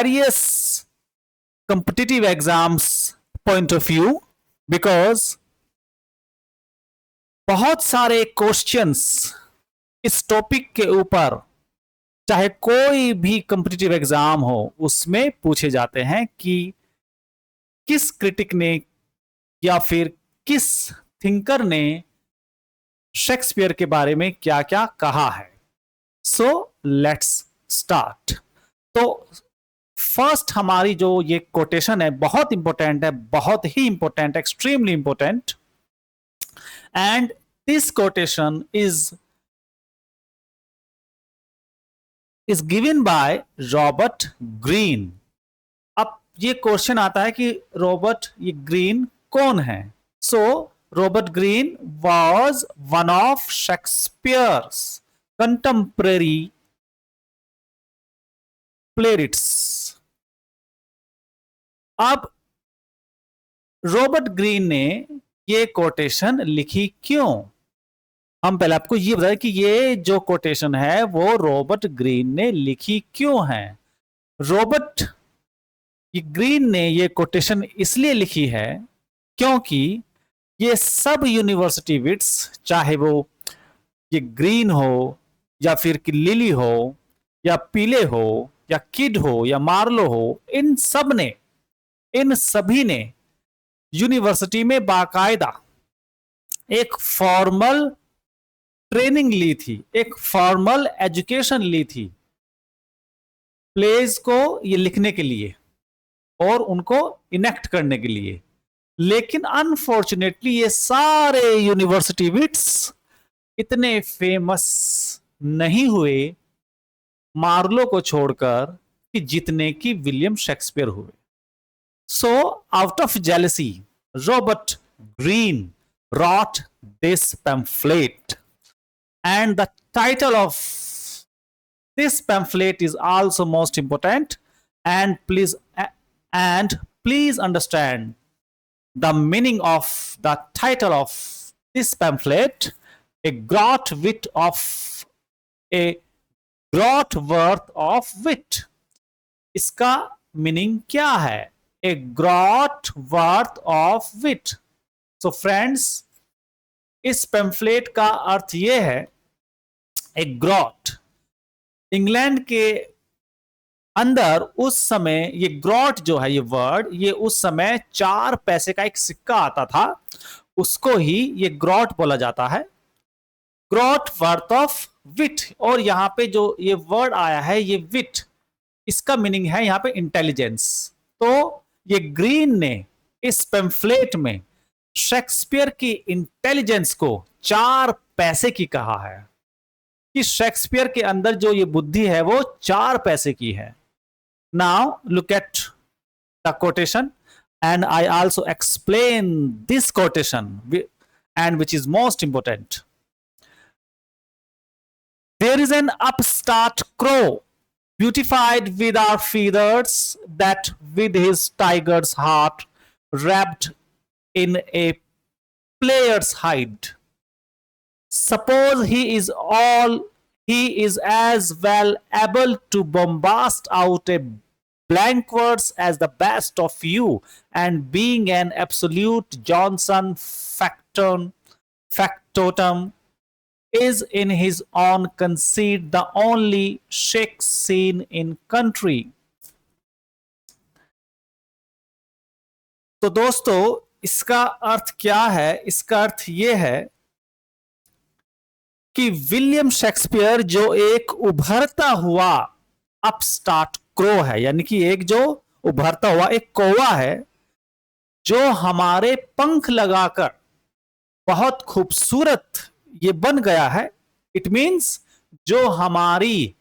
various competitive exams point of view, because बहुत सारे questions इस टॉपिक के ऊपर, चाहे कोई भी कॉम्पिटिटिव एग्जाम हो, उसमें पूछे जाते हैं कि किस क्रिटिक ने या फिर किस थिंकर ने शेक्सपियर के बारे में क्या क्या कहा है। So let's start. तो फर्स्ट हमारी जो ये कोटेशन है बहुत इंपॉर्टेंट है, बहुत ही important, extremely important, and this quotation is given by Robert Greene. अब ये क्वेश्चन आता है कि रॉबर्ट ये ग्रीन कौन है। So Robert Greene was one of Shakespeare's contemporary playwrights. अब रॉबर्ट ग्रीन ने ये कोटेशन लिखी क्यों? हम पहले आपको ये बताएं कि ये जो कोटेशन है वो रॉबर्ट ग्रीन ने लिखी क्यों है। रॉबर्ट ग्रीन ने ये कोटेशन इसलिए लिखी है क्योंकि ये सब यूनिवर्सिटी विट्स, चाहे वो ये ग्रीन हो या फिर कि लिली हो या पीले हो या किड हो या मार्लो हो, इन सभी ने यूनिवर्सिटी में बाकायदा एक फॉर्मल ट्रेनिंग ली थी, एक फॉर्मल एजुकेशन ली थी प्लेज को ये लिखने के लिए और उनको इनेक्ट करने के लिए। लेकिन अनफॉर्चुनेटली ये सारे यूनिवर्सिटी विट्स इतने फेमस नहीं हुए मार्लो को छोड़कर कि जितने की विलियम शेक्सपियर हुए। So out of jealousy Robert Greene wrote this pamphlet, and the title of this pamphlet is also most important, and please understand the meaning of the title of this pamphlet: a groat worth of wit। इसका meaning क्या है? A groat worth of wit। So friends, इस pamphlet का अर्थ यह है, एक ग्रॉट, England के अंदर उस समय ये ग्रॉट जो है, ये वर्ड, ये उस समय 4 पैसे का एक सिक्का आता था, उसको ही ये ग्रॉट बोला जाता है, ग्रॉट वर्थ ऑफ विट। और यहां पे जो ये वर्ड आया है, ये विट, इसका मीनिंग है यहां पे इंटेलिजेंस। तो ये ग्रीन ने इस पैम्फलेट में शेक्सपियर की इंटेलिजेंस को 4 पैसे की कहा है, कि शेक्सपियर के अंदर जो ये बुद्धि है वो 4 पैसे की है। Now look at the quotation and I also explain this quotation and which is most important. There is an upstart crow beautified with our feathers, that with his tiger's heart wrapped in a player's hide. Suppose he is as well able to bombast out a blank verse as the best of you, and being an absolute Johnson factotum is in his own conceit the only shake scene in country। तो दोस्तों, इसका अर्थ क्या है? इसका अर्थ यह है कि William Shakespeare जो एक उभरता हुआ अपस्टार्ट क्रो है, यानी कि एक जो उभरता हुआ एक कौवा है जो हमारे पंख लगाकर बहुत खूबसूरत ये बन गया है। इट मीन्स जो हमारे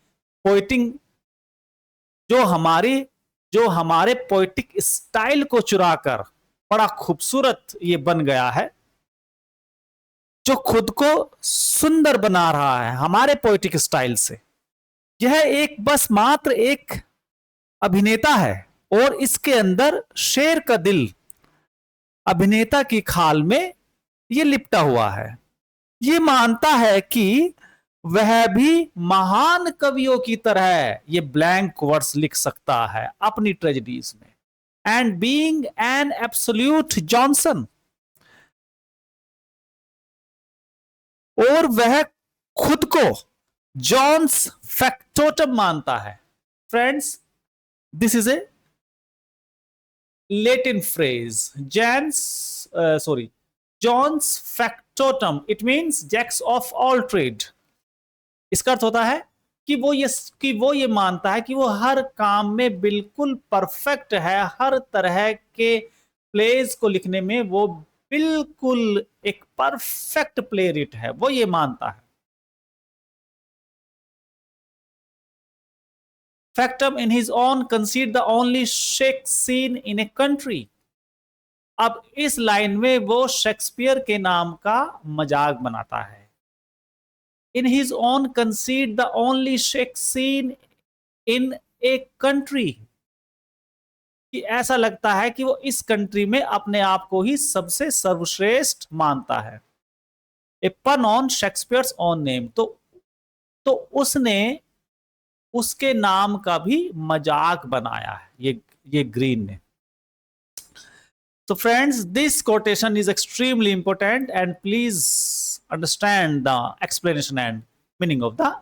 पोइटिक स्टाइल को चुराकर बड़ा खूबसूरत ये बन गया है, जो खुद को सुंदर बना रहा है हमारे पोइटिक स्टाइल से। यह एक बस मात्र एक अभिनेता है और इसके अंदर शेर का दिल अभिनेता की खाल में ये लिपटा हुआ है। ये मानता है कि वह भी महान कवियों की तरह ये ब्लैंक वर्ड्स लिख सकता है अपनी ट्रेजेडीज में। And being an absolute Johnson, और वह खुद को जॉन्स फैक्टोटम मानता है। Friends, this is a Latin phrase. John's factotum. It means jacks of all trade. इसका अर्थ होता है कि वो ये मानता है कि वो हर काम में बिल्कुल परफेक्ट है, हर तरह के प्लेज को लिखने में वो बिल्कुल एक परफेक्ट प्ले रिट है, वो ये मानता है। Factum in his own conceit the only shake scene in a country. अब इस लाइन में वो शेक्सपियर के नाम का मजाक बनाता है। In his own कंसीड the only shake seen in a country, कि ऐसा लगता है कि वो इस कंट्री में अपने आप को ही सबसे सर्वश्रेष्ठ मानता है। ए पन ऑन शेक्सपियर्स ओन नेम, तो उसने उसके नाम का भी मजाक बनाया है ये ग्रीन ने। So friends, this quotation is extremely important, and please understand the explanation and meaning of the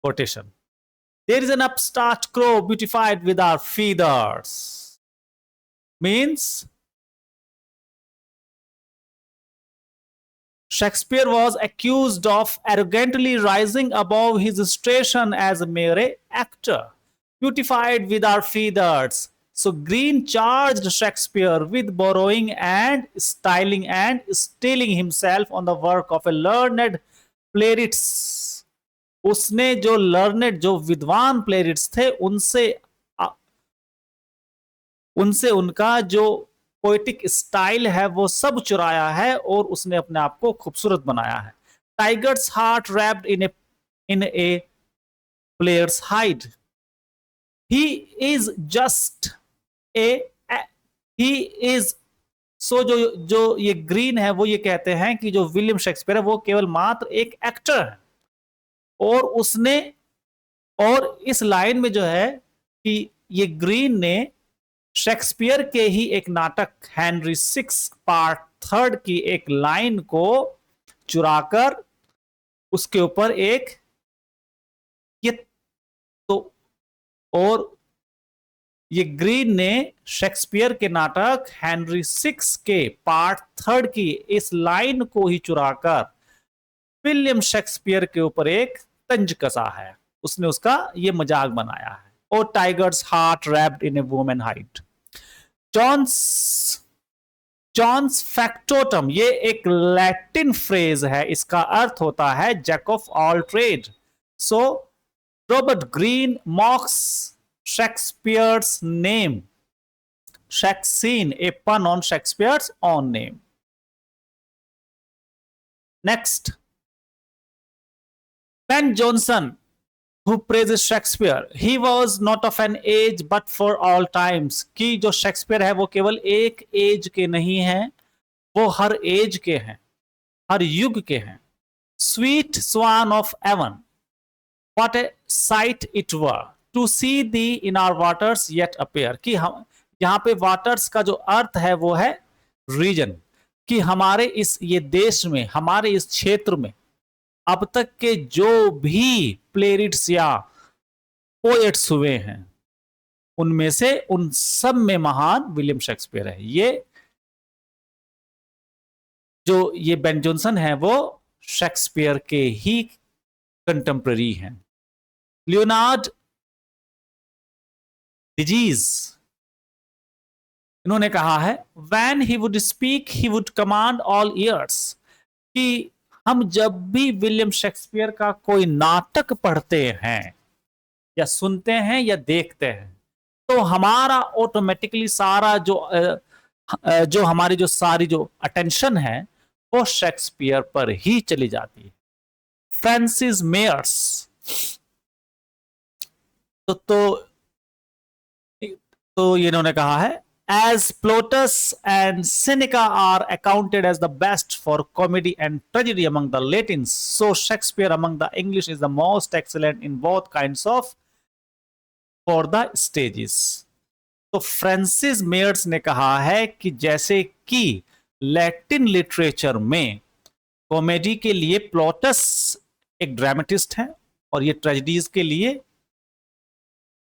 quotation. There is an upstart crow beautified with our feathers. Means Shakespeare was accused of arrogantly rising above his station as a mere actor. Beautified with our feathers. So Green charged Shakespeare with borrowing and styling and stealing himself on the work of a learned playwrights. उसने जो learned, जो विद्वान प्लेरिट्स थे, उनसे उनका जो poetic style है वो सब चुराया है और उसने अपने आप को खूबसूरत बनाया है। Tiger's heart wrapped in a player's hide, he is just he is. So जो ये ग्रीन है वो ये कहते हैं कि जो विलियम शेक्सपियर है वो केवल मात्र एक एक्टर है, और इस लाइन में जो है कि ये ग्रीन ने शेक्सपियर के ही एक नाटक हेनरी 6 पार्ट 3 की एक लाइन को चुराकर उसके ऊपर एक ये तो और ये ग्रीन ने शेक्सपियर के नाटक हेनरी 6 के पार्ट 3 की इस लाइन को ही चुराकर विलियम शेक्सपियर के ऊपर एक तंज कसा है, उसने उसका ये मजाक बनाया है। और tiger's heart wrapped in a women hide. Johannes factotum ये एक लैटिन फ्रेज है, इसका अर्थ होता है jack of all trade. So Robert Greene mocks Shakespeare's name, Shakespeare, a pun on Shakespeare's own name. Next, Ben Jonson, who praises Shakespeare, he was not of an age but for all times. कि जो Shakespeare है वो केवल एक as के नहीं हैं, वो हर एज के हैं, हर युग के हैं। Sweet swan of Avon, what a sight it were to see thee in our waters yet appear. कि हम यहाँ पे वाटर्स का जो अर्थ है वो है रीजन, कि हमारे इस ये देश में, हमारे इस क्षेत्र में अब तक के जो भी प्लेरिट्स या पोएट्स हुए हैं उनमें से उन सब में महान विलियम शेक्सपियर है। ये बेन जॉनसन है वो शेक्सपियर के ही कंटेम्पररी हैं। लियोनार्ड डिजीज, इन्होंने कहा है when he would speak he would command all ears, कि हम जब भी विलियम शेक्सपियर का कोई नाटक पढ़ते हैं या सुनते हैं या देखते हैं तो हमारा ऑटोमेटिकली सारा जो हमारी जो सारी जो अटेंशन है वो शेक्सपियर पर ही चली जाती है। फ्रांसिस मेयर्स, तो ये इन्होंने कहा है As Plautus and Seneca are accounted as the best for comedy and tragedy among the Latins, so Shakespeare among the English is the most excellent in both kinds of for the stages. तो Francis Myers ने कहा है कि जैसे कि Latin literature में comedy के लिए प्लॉटस एक ड्रामेटिस्ट है और ये ट्रेजेडीज के लिए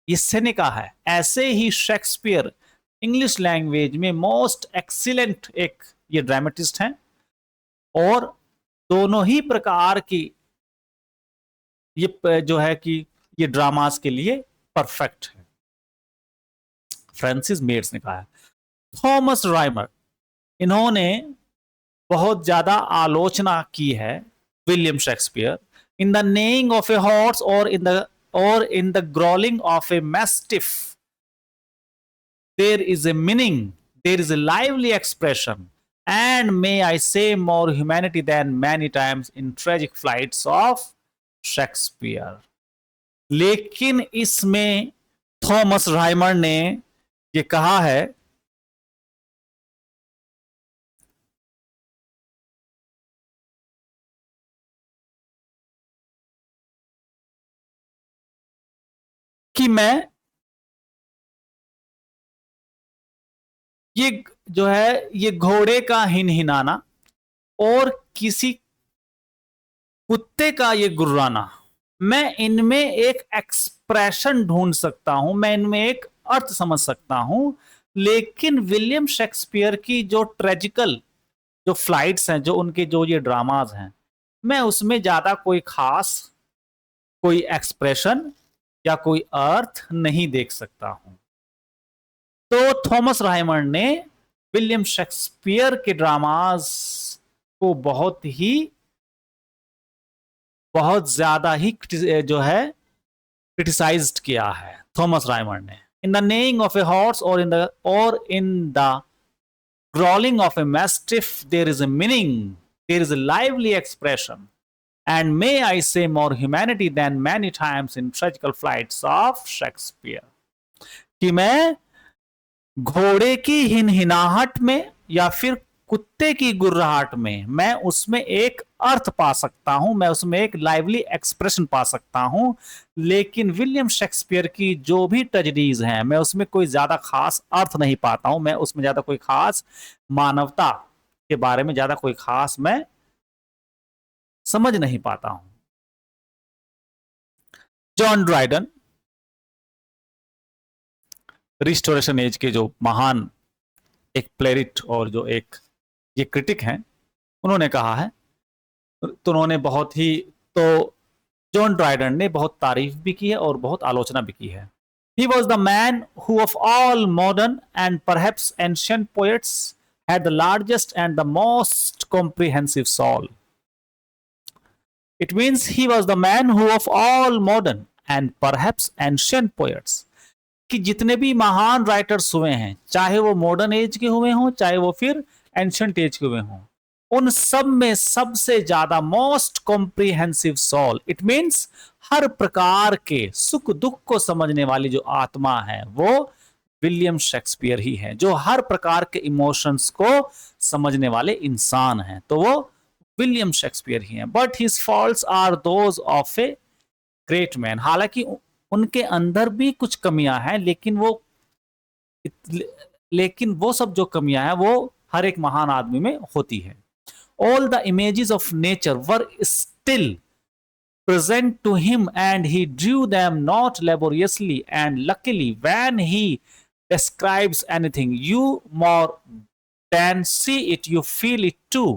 ये सेनेका है, ऐसे ही शेक्सपियर इंग्लिश लैंग्वेज में मोस्ट एक्सीलेंट एक ये ड्रामेटिस्ट हैं और दोनों ही प्रकार की ये जो है कि ये ड्रामास के लिए परफेक्ट है। फ्रांसिस मेयर्स ने कहा है। थॉमस राइमर, इन्होंने बहुत ज्यादा आलोचना की है William Shakespeare. In the neighing of a horse और in the growling of a mastiff there is a meaning, there is a lively expression, and may I say more humanity than many times in tragic flights of Shakespeare. लेकिन इसमें Thomas Rymer ने ये कहा है कि मैं ये जो है ये घोड़े का हिनहिनाना और किसी कुत्ते का ये गुर्राना, मैं इनमें एक एक्सप्रेशन ढूंढ सकता हूं, मैं इनमें एक अर्थ समझ सकता हूं, लेकिन विलियम शेक्सपियर की जो ट्रेजिकल जो फ्लाइट्स हैं, जो उनके जो ये ड्रामाज हैं, मैं उसमें ज्यादा कोई खास कोई एक्सप्रेशन या कोई अर्थ नहीं देख सकता हूं। तो थॉमस राइमर ने विलियम शेक्सपियर के ड्रामास को बहुत ज्यादा ही जो है क्रिटिसाइज्ड किया है थॉमस राइमर ने। In the neighing of a horse और in the growling of a mastiff there is a meaning, there is a lively expression, and may I say more humanity than many times in tragical flights of Shakespeare. कि मैं घोड़े की हिनहिनाहट में या फिर कुत्ते की गुर्राहट में मैं उसमें एक अर्थ पा सकता हूं, मैं उसमें एक लाइवली एक्सप्रेशन पा सकता हूं, लेकिन विलियम शेक्सपियर की जो भी ट्रेजेडीज हैं मैं उसमें कोई ज्यादा खास अर्थ नहीं पाता हूं, मैं उसमें ज्यादा कोई खास मानवता के बारे में ज्यादा कोई खास मैं समझ नहीं पाता हूं। जॉन ड्राइडन, रिस्टोरेशन एज के जो महान एक प्लेरिट और जो एक ये क्रिटिक हैं, उन्होंने कहा है, तो उन्होंने बहुत ही तो जॉन ड्राइडन ने बहुत तारीफ भी की है और बहुत आलोचना भी की है। He was the man who of all modern and perhaps ancient poets had the largest and the most comprehensive soul. It means he was the man who of all modern and perhaps ancient poets, कि जितने भी महान writers हुए हैं, चाहे वो modern age के हुए हों चाहे वो फिर एंशिएंट एज के हुए हों, उन सब में सबसे ज्यादा most comprehensive soul, it means हर प्रकार के सुख दुख को समझने वाली जो आत्मा है वो विलियम शेक्सपियर ही है, जो हर प्रकार के इमोशंस को समझने वाले इंसान हैं, तो वो विलियम शेक्सपियर ही हैं। But his faults are those of a great man, हालांकि उनके अंदर भी कुछ कमियां हैं, लेकिन वो सब जो कमियां हैं वो हर एक महान आदमी में होती है। All the images of nature were still present to him and he drew them not laboriously, and luckily when he describes anything you more than see it, you feel it too.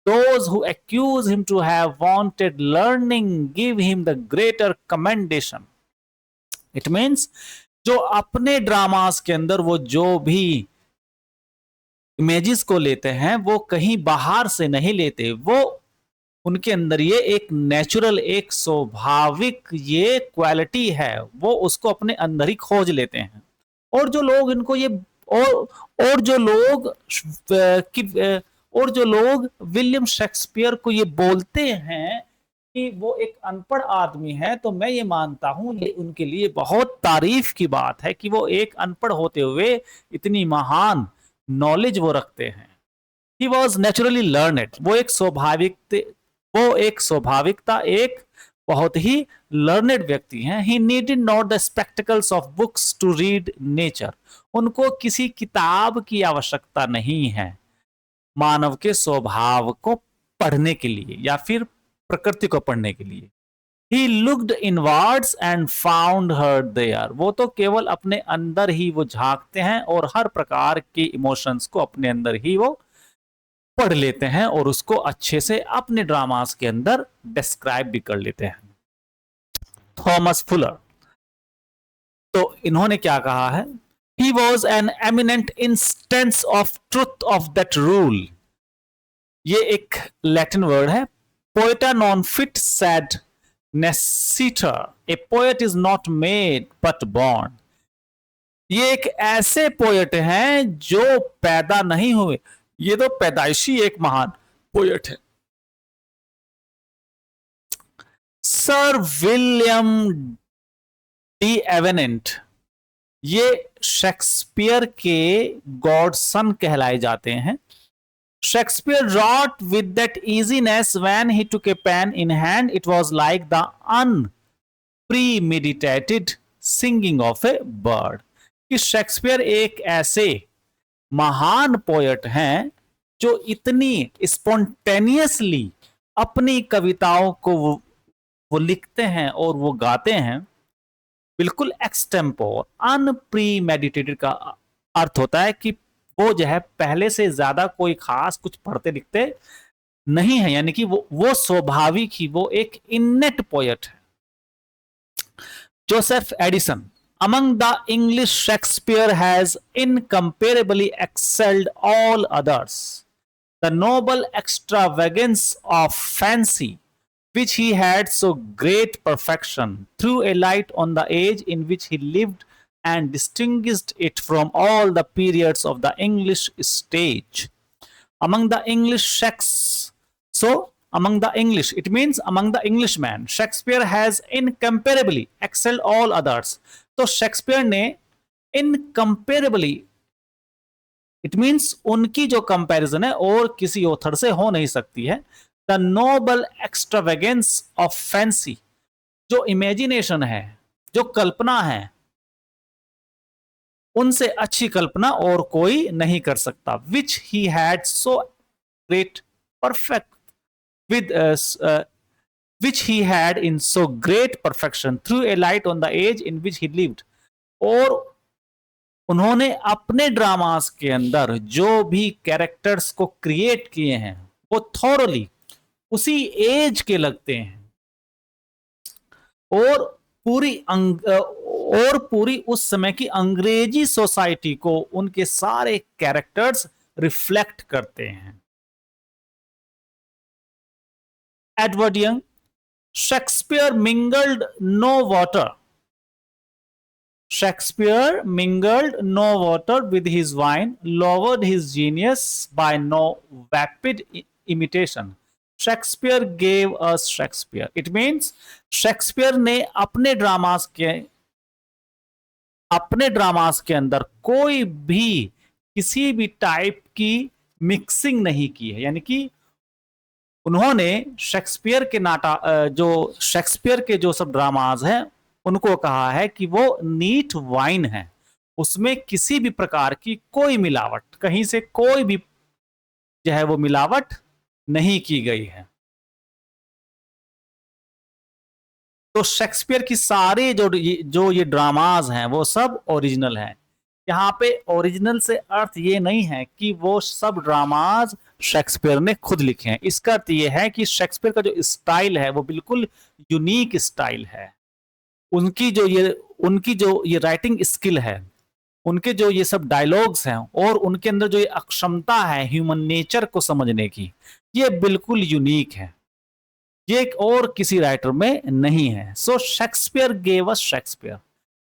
Those who accuse him to have wanted learning give him the greater commendation. It means जो अपने dramas के अंदर वो जो भी images को लेते हैं वो कहीं बाहर से नहीं लेते, वो उनके अंदर ये एक नेचुरल एक स्वाभाविक ये क्वालिटी है, वो उसको अपने अंदर ही खोज लेते हैं। और जो लोग इनको ये और जो लोग विलियम शेक्सपियर को ये बोलते हैं कि वो एक अनपढ़ आदमी है, तो मैं ये मानता हूं ये उनके लिए बहुत तारीफ की बात है कि वो एक अनपढ़ होते हुए इतनी महान नॉलेज वो रखते हैं। ही वॉज नेचुरली लर्नेड, वो एक स्वाभाविकता एक बहुत ही लर्नेड व्यक्ति हैं। He needed not the spectacles of books to read nature, उनको किसी किताब की आवश्यकता नहीं है मानव के स्वभाव को पढ़ने के लिए या फिर प्रकृति को पढ़ने के लिए। He looked inwards and found her there, वो तो केवल अपने अंदर ही वो झांकते हैं और हर प्रकार के इमोशंस को अपने अंदर ही वो पढ़ लेते हैं और उसको अच्छे से अपने ड्रामास के अंदर डिस्क्राइब भी कर लेते हैं। थॉमस फुलर, तो इन्होंने क्या कहा है, he was an eminent instance of truth of that rule, ये एक लैटिन वर्ड है। पोएटा नॉन फिट सैड नेसिटर, a poet is not made but born, ये एक ऐसे पोएट हैं जो पैदा नहीं हुए, ये तो पैदाइशी एक महान पोएट है। सर विलियम डी एवेनेंट, ये शेक्सपियर के गॉडसन कहलाए जाते हैं। Shakespeare wrote with that easiness when he took a pen in hand. It was like the unpremeditated singing of a bird. कि शेक्सपियर एक ऐसे महान पोएट हैं जो इतनी स्पॉन्टेनियसली अपनी कविताओं को वो लिखते हैं और वो गाते हैं, बिल्कुल एक्सटेम्पोर। अनप्रीमेडिटेटेड का अर्थ होता है कि वो जो है पहले से ज्यादा कोई खास कुछ पढ़ते लिखते नहीं है, यानी कि वो स्वाभाविक ही वो एक इन्नेट पोएट है। Joseph Addison, among the English Shakespeare has incomparably excelled all others, the noble extravagance of fancy which he had so great perfection threw a light on the age in which he lived and distinguished it from all the periods of the English stage. Among the English among the English, it means among the Englishmen, Shakespeare has incomparably excelled all others. तो Shakespeare ने incomparably, it means उनकी जो comparison है और किसी author से हो नहीं सकती है। The noble extravagance of fancy, जो इमेजिनेशन है, जो कल्पना है, उनसे अच्छी कल्पना और कोई नहीं कर सकता। Which he had so great perfect with which he had in so great perfection through a light on the age in which he lived, और उन्होंने अपने ड्रामास के अंदर जो भी कैरेक्टर्स को क्रिएट किए हैं वो थॉरली उसी एज के लगते हैं और पूरी उस समय की अंग्रेजी सोसाइटी को उनके सारे कैरेक्टर्स रिफ्लेक्ट करते हैं। Edward Young, Shakespeare mingled no water, Shakespeare mingled no water with his wine, lowered his genius by no vapid imitation. Shakespeare gave us Shakespeare. It means Shakespeare ने अपने ड्रामास के अंदर कोई भी किसी भी टाइप की मिक्सिंग नहीं की है, यानी कि उन्होंने शेक्सपियर के जो सब ड्रामास हैं उनको कहा है कि वो नीट वाइन है, उसमें किसी भी प्रकार की कोई मिलावट, कहीं से कोई भी जो है वो मिलावट नहीं की गई है। तो शेक्सपियर की सारे जो ये ड्रामाज हैं वो सब ओरिजिनल हैं। यहाँ पे ओरिजिनल से अर्थ ये नहीं है कि वो सब ड्रामाज शेक्सपियर ने खुद लिखे हैं, इसका अर्थ ये है कि शेक्सपियर का जो स्टाइल है वो बिल्कुल यूनिक स्टाइल है। उनकी जो ये राइटिंग स्किल है, उनके जो ये सब डायलॉग्स हैं और उनके अंदर जो ये अक्षमता है ह्यूमन नेचर को समझने की, ये बिल्कुल यूनिक है, ये एक और किसी राइटर में नहीं है। सो शेक्सपियर गेव अस शेक्सपियर,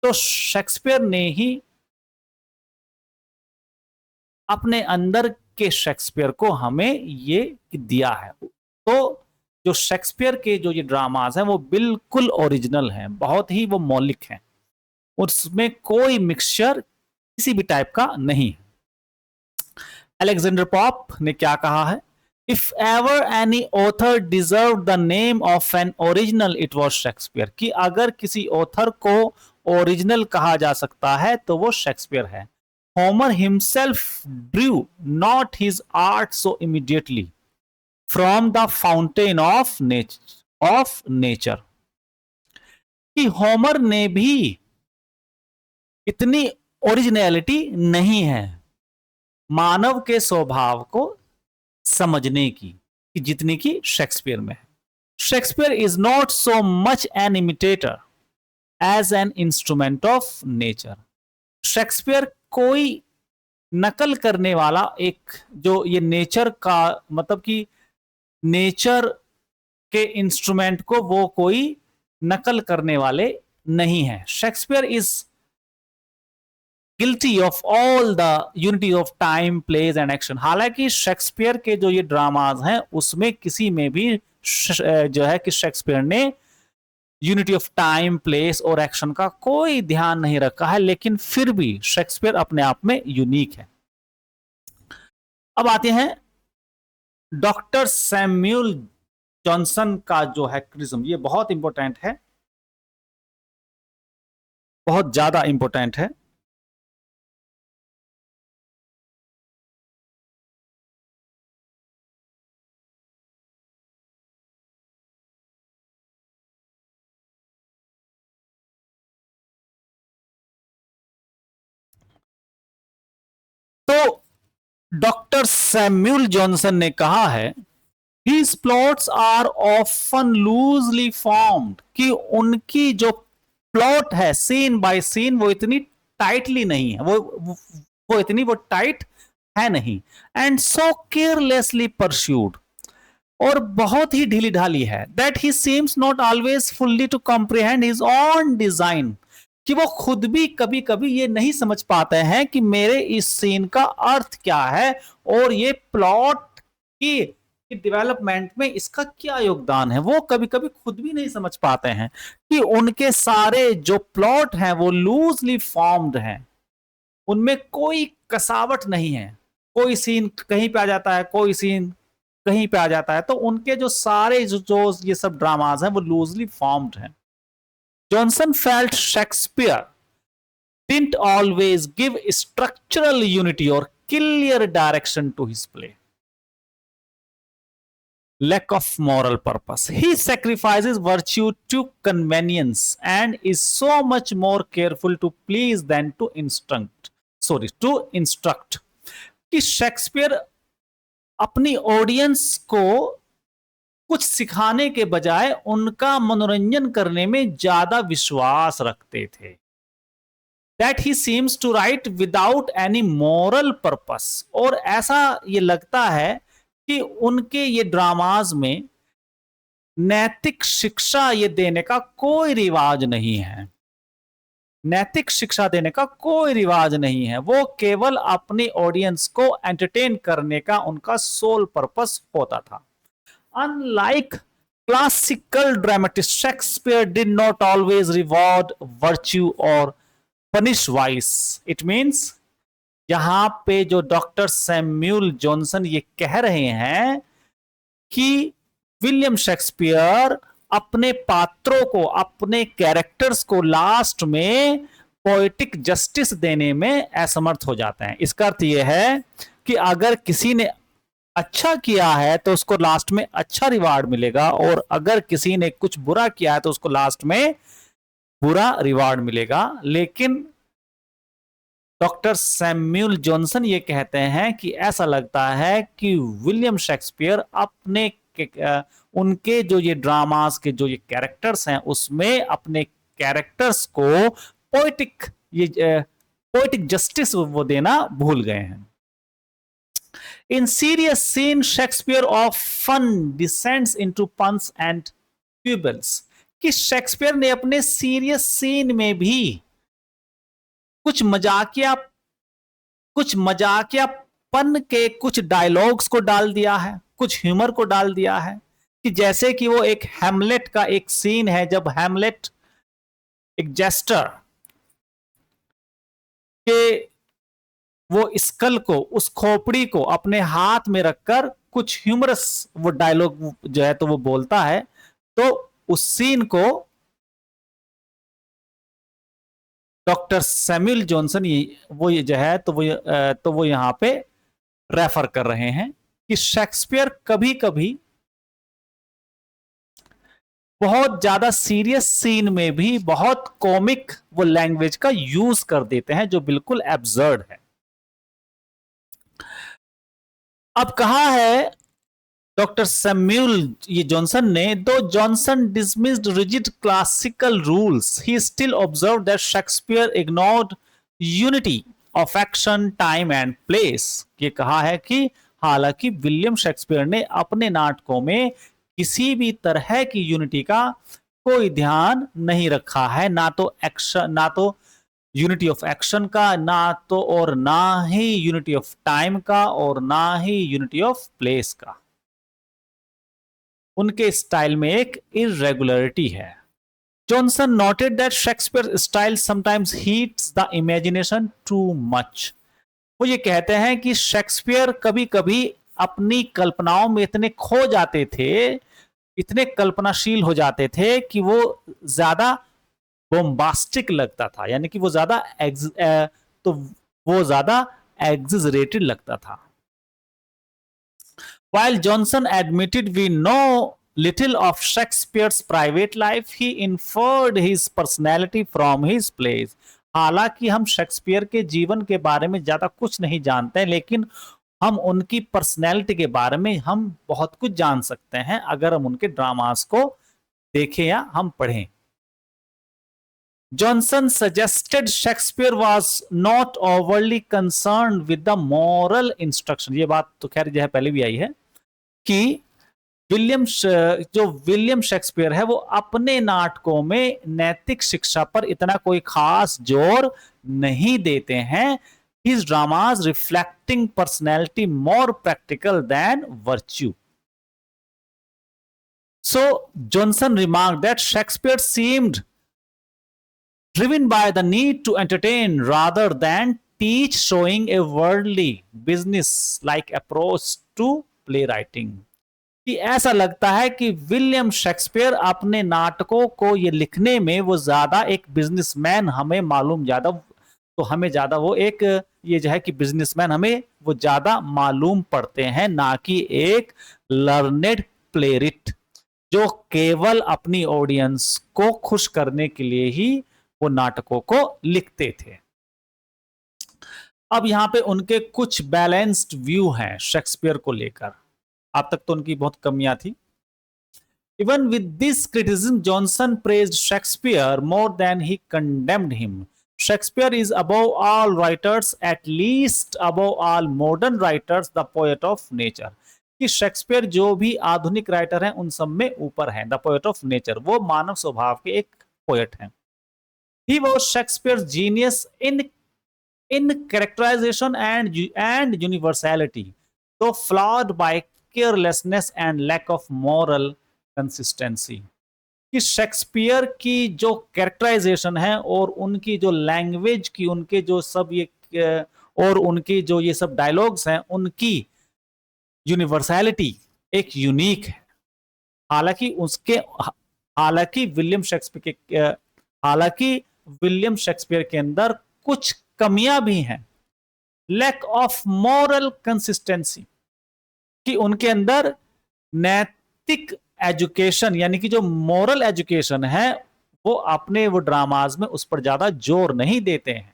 तो शेक्सपियर ने ही अपने अंदर के शेक्सपियर को हमें ये दिया है। तो जो शेक्सपियर के जो ये ड्रामाज हैं वो बिल्कुल ओरिजिनल हैं, बहुत ही वो मौलिक हैं, उसमें कोई मिक्सचर किसी भी टाइप का नहीं है। अलेक्जेंडर पॉप ने क्या कहा है? If ever any author deserve the name of an original it was Shakespeare, कि अगर किसी ऑथर को ओरिजिनल कहा जा सकता है तो वो शेक्सपियर है। Homer himself Drew not his art so immediately from the fountain of nature, कि होमर ने भी इतनी ओरिजिनलिटी नहीं है मानव के स्वभाव को समझने की कि जितनी की शेक्सपियर में है। Shakespeare is not so much an imitator as an instrument of nature. Shakespeare कोई नकल करने वाला एक जो ये नेचर का मतलब कि नेचर के इंस्ट्रूमेंट को वो कोई नकल करने वाले नहीं है। Shakespeare is guilty of all the unity of time place and action. हालांकि शेक्सपियर के जो ये ड्रामाज हैं उसमें किसी में भी जो है कि शेक्सपियर ने यूनिटी ऑफ टाइम प्लेस और एक्शन का कोई ध्यान नहीं रखा है, लेकिन फिर भी शेक्सपियर अपने आप में यूनिक है। अब आते हैं डॉक्टर सैमुअल जॉनसन का जो है क्रिटिसिज्म, ये बहुत इंपॉर्टेंट है, बहुत ज्यादा इंपॉर्टेंट है। तो डॉक्टर सैमुअल जॉनसन ने कहा है These plots are often loosely formed, कि उनकी जो प्लॉट है सीन बाय सीन वो इतनी टाइटली नहीं है, वो इतनी वो टाइट है नहीं, एंड सो केयरलेसली परस्यूड, और बहुत ही ढीली ढाली है, that he seems not always fully to comprehend his own design, कि वो खुद भी कभी कभी ये नहीं समझ पाते हैं कि मेरे इस सीन का अर्थ क्या है और ये प्लॉट की डेवलपमेंट में इसका क्या योगदान है। वो कभी कभी खुद भी नहीं समझ पाते हैं कि उनके सारे जो प्लॉट हैं वो लूजली फॉर्म्ड हैं, उनमें कोई कसावट नहीं है, कोई सीन कहीं पे आ जाता है, कोई सीन कहीं पे आ जाता है, तो उनके जो सारे जो ये सब ड्रामाज हैं वो लूजली फॉर्म्ड हैं। Johnson felt Shakespeare didn't always give structural unity or clear direction to his play. Lack of moral purpose. He sacrifices virtue to convenience and is so much more careful to please than to instruct. कि Shakespeare अपनी audience को कुछ सिखाने के बजाय उनका मनोरंजन करने में ज्यादा विश्वास रखते थे। That he seems to write without any moral purpose, और ऐसा ये लगता है कि उनके ये ड्रामाज में नैतिक शिक्षा ये देने का कोई रिवाज नहीं है, नैतिक शिक्षा देने का कोई रिवाज नहीं है, वो केवल अपनी ऑडियंस को एंटरटेन करने का उनका सोल पर्पस होता था। Unlike classical dramatist, Shakespeare did not always reward virtue और पनिश वाइस। इट मीन्स यहां पे जो डॉक्टर सैमुअल जॉनसन ये कह रहे हैं कि विलियम शेक्सपियर अपने पात्रों को, अपने कैरेक्टर्स को लास्ट में पोएटिक जस्टिस देने में असमर्थ हो जाते हैं। इसका अर्थ यह है कि अगर किसी ने अच्छा किया है तो उसको लास्ट में अच्छा रिवार्ड मिलेगा, और अगर किसी ने कुछ बुरा किया है तो उसको लास्ट में बुरा रिवार्ड मिलेगा। लेकिन डॉक्टर सैमुअल जॉनसन ये कहते हैं कि ऐसा लगता है कि विलियम शेक्सपियर अपने उनके जो ये ड्रामास के जो ये कैरेक्टर्स हैं उसमें अपने कैरेक्टर्स को पोएटिक जस्टिस वो देना भूल गए हैं। In serious scene Shakespeare often descends into puns and quibbles, कि शेक्सपियर ने अपने सीरियस सीन में भी कुछ मजाकियापन के कुछ डायलॉग्स को डाल दिया है, कुछ ह्यूमर को डाल दिया है, कि जैसे कि वो एक हैमलेट का एक सीन है, जब हैमलेट एक जेस्टर के वो स्कल को, उस खोपड़ी को अपने हाथ में रखकर कुछ ह्यूमरस वो डायलॉग जो है तो वो बोलता है, तो उस सीन को डॉक्टर सैमुअल जॉनसन वो ये जो है तो वो यहां पे रेफर कर रहे हैं कि शेक्सपियर कभी कभी बहुत ज्यादा सीरियस सीन में भी बहुत कॉमिक वो लैंग्वेज का यूज कर देते हैं, जो बिल्कुल एब्सर्ड है। अब कहा है डॉक्टर सैमुअल ये जॉनसन ने, दो Johnson dismissed rigid classical rules, he still observe that Shakespeare ignored unity of action, time and place. ये कहा है कि हालांकि विलियम शेक्सपियर ने अपने नाटकों में किसी भी तरह की यूनिटी का कोई ध्यान नहीं रखा है, ना तो एक्शन, ना तो यूनिटी ऑफ एक्शन का, ना तो और ना ही यूनिटी ऑफ टाइम का, और ना ही यूनिटी ऑफ प्लेस का। उनके स्टाइल में एक इरेगुलरिटी है। Johnson noted that Shakespeare style sometimes heats the imagination too much. वो ये कहते हैं कि शेक्सपियर कभी कभी अपनी कल्पनाओं में इतने खो जाते थे, इतने कल्पनाशील हो जाते थे कि वो ज्यादा बोम्बास्टिक लगता था, यानी कि वो ज्यादा तो वो ज्यादा एग्जिजरेटेड लगता था। While Johnson admitted we know little of Shakespeare's private life, he inferred his personality from his plays. हालांकि हम शेक्सपियर के जीवन के बारे में ज्यादा कुछ नहीं जानते, लेकिन हम उनकी पर्सनैलिटी के बारे में हम बहुत कुछ जान सकते हैं अगर हम उनके ड्रामास को देखें या हम पढ़ें। Johnson suggested Shakespeare was not overly concerned with the moral instruction। ये बात तो खैर जो है पहले भी आई है कि विलियम शेक्सपियर है वो अपने नाटकों में नैतिक शिक्षा पर इतना कोई खास जोर नहीं देते हैं। His dramas reflecting personality more practical than virtue. So Johnson remarked that Shakespeare seemed driven by the need to entertain rather than teach, showing a worldly business-like approach to playwriting। कि ऐसा लगता है कि विलियम शेक्सपियर अपने नाटकों को ये लिखने में वो ज्यादा एक बिजनेसमैन हमें मालूम ज्यादा, तो हमें ज्यादा वो एक ये जो है कि बिजनेसमैन हमें वो ज्यादा मालूम पड़ते हैं, ना कि एक लर्नेड प्लेरिट जो केवल अपनी ऑडियंस को खुश करने के लिए ही वो नाटकों को लिखते थे। अब यहां पे उनके कुछ बैलेंस्ड व्यू हैं शेक्सपियर को लेकर। अब तक तो उनकी बहुत कमियां थी। Even with this criticism, Johnson praised Shakespeare more than he condemned him. Shakespeare is above all writers, at least above all modern writers, the poet of nature. कि शेक्सपियर जो भी आधुनिक राइटर हैं उन सब में ऊपर हैं, द पोएट ऑफ नेचर, वो मानव स्वभाव के एक पोएट हैं। He was Shakespeare's genius in characterization and universality, though flawed by carelessness and lack of moral consistency। कि शेक्सपियर की जो कैरेक्टराइजेशन है और उनकी जो लैंग्वेज की, उनके जो सब ये और उनकी जो ये सब डायलॉग्स हैं, उनकी यूनिवर्सैलिटी एक यूनिक है। हालांकि विलियम शेक्सपियर के अंदर कुछ कमियां भी हैं। लैक ऑफ मॉरल कंसिस्टेंसी, कि उनके अंदर नैतिक एजुकेशन यानी कि जो मॉरल एजुकेशन है वो अपने वो ड्रामाज में उस पर ज्यादा जोर नहीं देते हैं,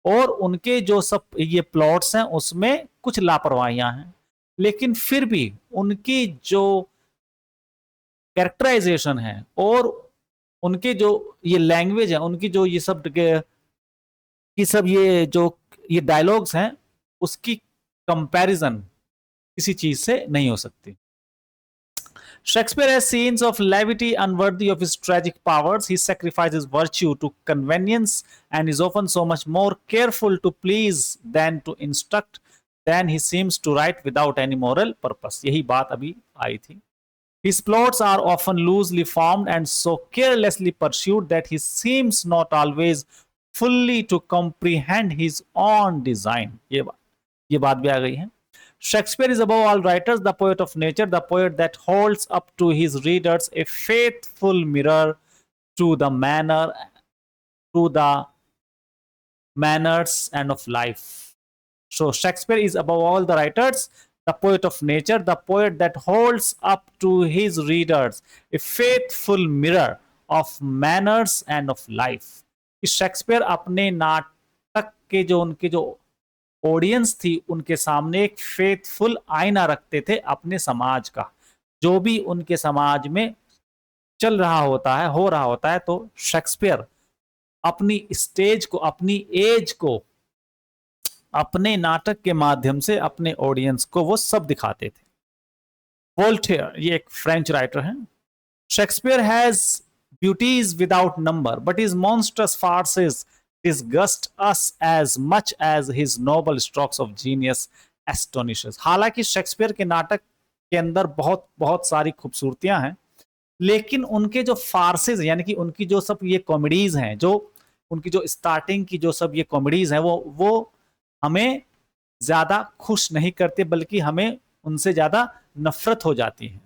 और उनके जो सब ये प्लॉट्स हैं उसमें कुछ लापरवाहियां हैं, लेकिन फिर भी उनकी जो कैरेक्टराइजेशन है और उनके जो ये लैंग्वेज है, उनकी जो ये सब ये जो ये डायलॉग्स हैं, उसकी कंपैरिजन किसी चीज से नहीं हो सकती। Shakespeare has scenes of levity unworthy of his tragic powers. He sacrifices virtue to convenience and is often so much more careful to please than to instruct, than he seems to write without any moral purpose। यही बात अभी आई थी His plots are often loosely formed and so carelessly pursued that he seems not always fully to comprehend his own design. ये बात भी आ गई है. Shakespeare is above all writers the poet of nature, the poet that holds up to his readers a faithful mirror to the manners and of life. So Shakespeare is above all the writers the poet of nature, the poet that holds up to his readers a faithful mirror of manners and of life. Shakespeare अपने नाटक के जो उनके जो audience थी उनके सामने एक फेथफुल आईना रखते थे अपने समाज का. जो भी उनके समाज में चल रहा होता है, हो रहा होता है, तो शेक्सपियर अपनी स्टेज को, अपनी एज को अपने नाटक के माध्यम से अपने ऑडियंस को वो सब दिखाते थे. वोल्टेयर, ये एक फ्रेंच राइटर हैं. Shakespeare has beauties without number but his monstrous farces disgust us as much as his noble strokes of genius astonishes. हालांकि शेक्सपियर के नाटक के अंदर बहुत बहुत सारी खूबसूरतियां हैं, लेकिन उनके जो फार्सेस यानी कि उनकी जो सब ये कॉमेडीज हैं, जो उनकी जो स्टार्टिंग की जो सब ये कॉमेडीज हैं, वो हमें ज्यादा खुश नहीं करते, बल्कि हमें उनसे ज्यादा नफरत हो जाती है.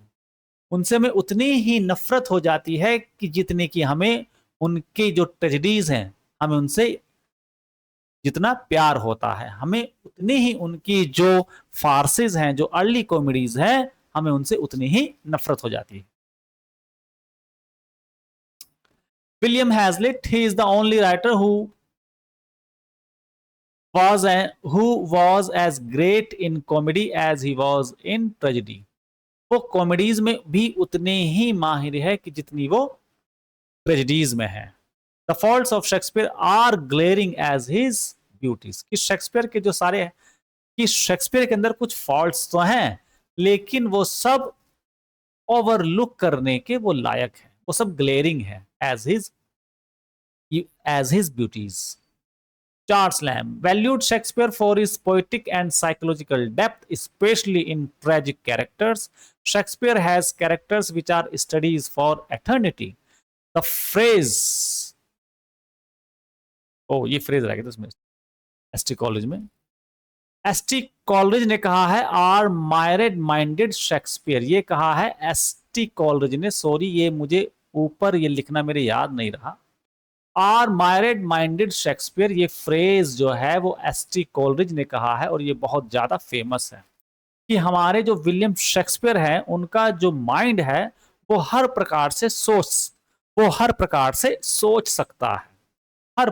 उनसे हमें उतनी ही नफरत हो जाती है कि जितनी कि हमें उनकी जो ट्रेजेडीज हैं, हमें उनसे जितना प्यार होता है, हमें उतनी ही उनकी जो फार्सेस हैं, जो अर्ली कॉमेडीज हैं, हमें उनसे उतनी ही नफरत हो जाती है. William Hazlitt, he is the only writer who was as great in comedy as he was in tragedy. वो कॉमेडीज में भी उतने ही माहिर है कि जितनी वो ट्रेजेडीज में है. The faults of Shakespeare are glaring as his beauties. कि शेक्सपियर के जो सारे हैं, कि शेक्सपियर के अंदर कुछ फॉल्ट्स तो हैं, लेकिन वो सब ओवरलुक करने के वो लायक है, वो सब ग्लेरिंग है as his beauties. Charles Lamb valued Shakespeare for his poetic and psychological depth, especially in tragic characters. Shakespeare has characters which are studies for eternity. The phrase, ये फ्रेज रह गया इसमें, एसटी कॉलेज में. ST college ने कहा है are मायरेड minded Shakespeare. ये कहा है एसटी कॉलेज ने, सॉरी ये मुझे ऊपर ये लिखना मेरे याद नहीं रहा. आर मायरेड माइंडेड शेक्सपियर, ये फ्रेज जो है वो एसटी कॉलरिज ने कहा है, और ये बहुत ज्यादा फेमस है कि हमारे जो विलियम शेक्सपियर है, उनका जो माइंड है वो हर प्रकार से सोच सकता है, हर